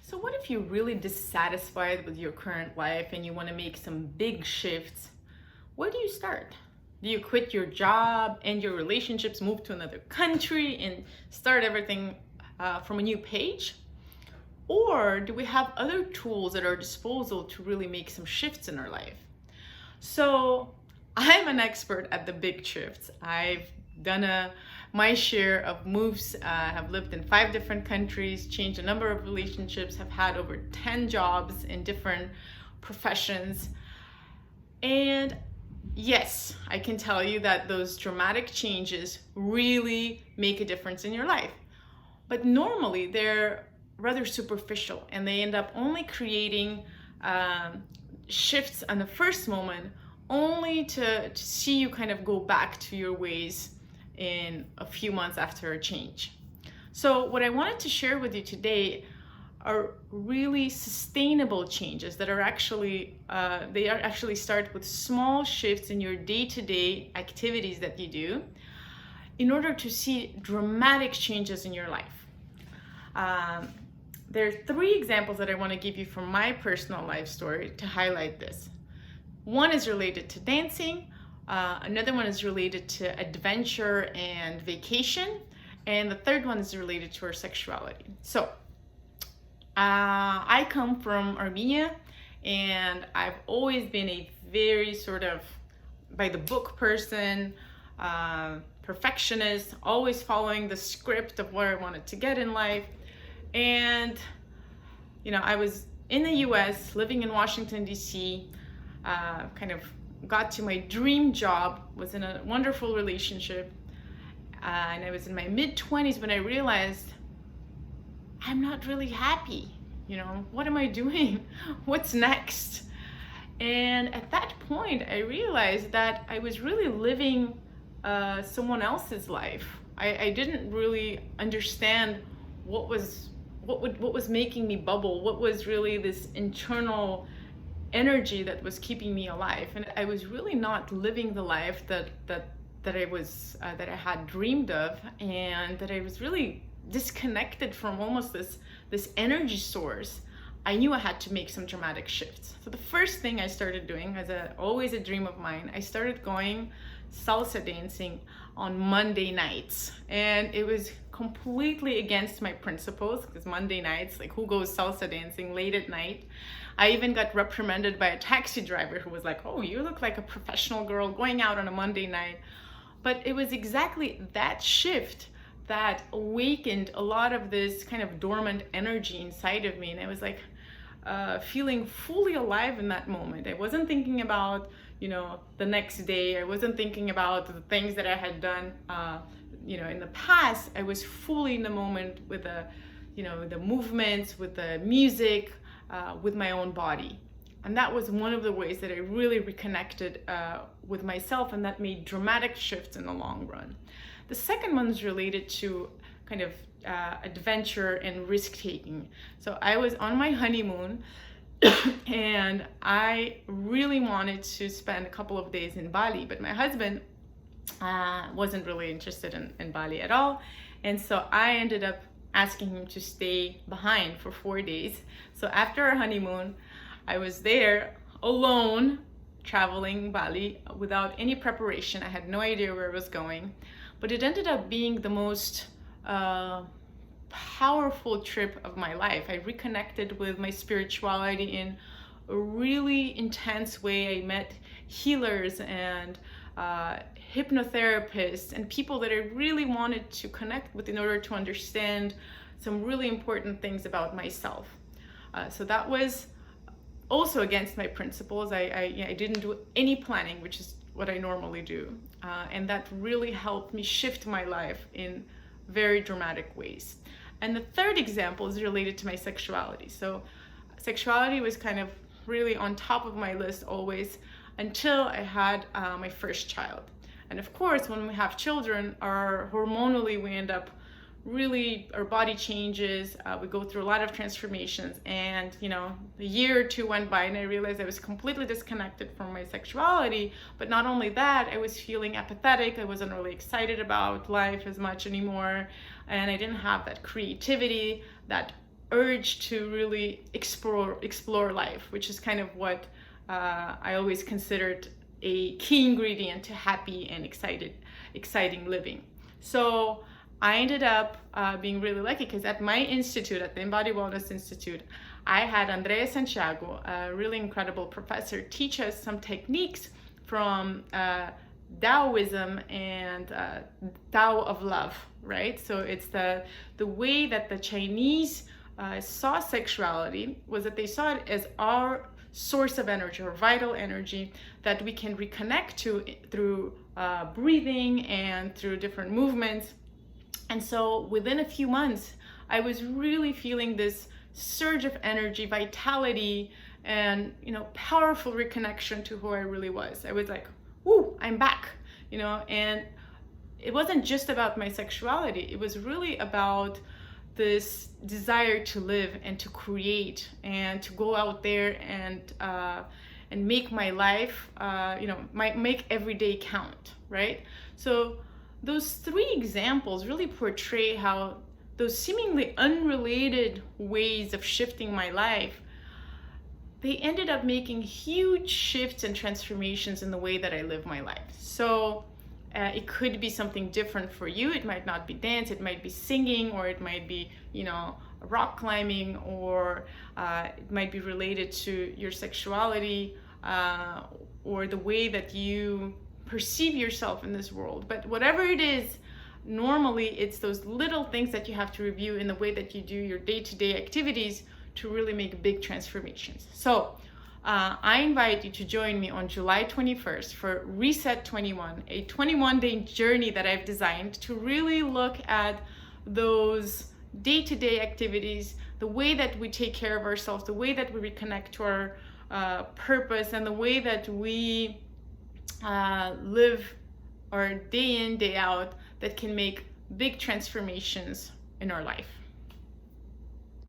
So what if you're really dissatisfied with your current life and you want to make some big shifts? Where do you start? Do you quit your job and your relationships, move to another country and start everything from a new page? Or do we have other tools at our disposal to really make some shifts in our life? So I'm an expert at the big shifts. I've done my share of moves, have lived in 5 different countries, changed a number of relationships, have had over 10 jobs in different professions. And yes, I can tell you that those dramatic changes really make a difference in your life. But normally they're rather superficial and they end up only creating shifts on the first moment, only to see you kind of go back to your ways in a few months after a change. So what I wanted to share with you today are really sustainable changes that are actually, they are actually start with small shifts in your day-to-day activities that you do in order to see dramatic changes in your life. There are 3 examples that I want to give you from my personal life story to highlight this. One is related to dancing, another one is related to adventure and vacation, and the third one is related to our sexuality. So, I come from Armenia, and I've always been a very sort of by the book person, perfectionist, always following the script of what I wanted to get in life. And, I was in the US, living in Washington, D.C., kind of got to my dream job, was in a wonderful relationship, and I was in my mid-20s when I realized I'm not really happy. What am I doing? What's next? And at that point, I realized that I was really living someone else's life. I didn't really understand what was making me bubble, what was really this internal energy that was keeping me alive, and I was really not living the life that I had dreamed of, and that I was really disconnected from almost this energy source. I knew I had to make some dramatic shifts. So the first thing I started doing, as always a dream of mine, I started going salsa dancing on Monday nights, and it was completely against my principles, because Monday nights, like, who goes salsa dancing late at night? I even got reprimanded by a taxi driver who was like, "Oh, you look like a professional girl going out on a Monday night." But it was exactly that shift that awakened a lot of this kind of dormant energy inside of me, and I was like feeling fully alive in that moment. I wasn't thinking about the next day. I wasn't thinking about the things that I had done in the past. I was fully in the moment with the movements, with the music, with my own body. And that was one of the ways that I really reconnected with myself, and that made dramatic shifts in the long run. The second one is related to kind of adventure and risk-taking. So I was on my honeymoon and I really wanted to spend a couple of days in Bali, but my husband wasn't really interested in Bali at all. And so I ended up asking him to stay behind for 4 days. So after our honeymoon, I was there alone, traveling Bali without any preparation. I had no idea where I was going, but it ended up being the most powerful trip of my life. I reconnected with my spirituality in a really intense way. I met healers and hypnotherapists and people that I really wanted to connect with in order to understand some really important things about myself. So that was also against my principles. I didn't do any planning, which is what I normally do. And that really helped me shift my life in very dramatic ways. And the third example is related to my sexuality. So sexuality was kind of really on top of my list always until I had my first child. And of course, when we have children, hormonally we end up really, our body changes, we go through a lot of transformations, and a year or 2 went by and I realized I was completely disconnected from my sexuality. But not only that, I was feeling apathetic. I wasn't really excited about life as much anymore, and I didn't have that creativity, that urge to really explore life, which is kind of what I always considered a key ingredient to happy and exciting living. So I ended up being really lucky because at my institute, at the Embody Wellness Institute, I had Andrea Santiago, a really incredible professor, teach us some techniques from Taoism and Tao of love, right? So it's the way that the Chinese saw sexuality was that they saw it as our source of energy or vital energy that we can reconnect to through breathing and through different movements. And so within a few months, I was really feeling this surge of energy, vitality, and powerful reconnection to who I really was. I was like, "Ooh, I'm back," and it wasn't just about my sexuality. It was really about this desire to live and to create and to go out there and make my life, make every day count, right? So those three examples really portray how those seemingly unrelated ways of shifting my life, they ended up making huge shifts and transformations in the way that I live my life. So it could be something different for you. It might not be dance, it might be singing, or it might be, rock climbing, or it might be related to your sexuality or the way that you perceive yourself in this world. But whatever it is, normally it's those little things that you have to review in the way that you do your day-to-day activities to really make big transformations. So I invite you to join me on July 21st for Reset 21, a 21-day journey that I've designed to really look at those day-to-day activities, the way that we take care of ourselves, the way that we reconnect to our purpose, and the way that we live our day in, day out that can make big transformations in our life.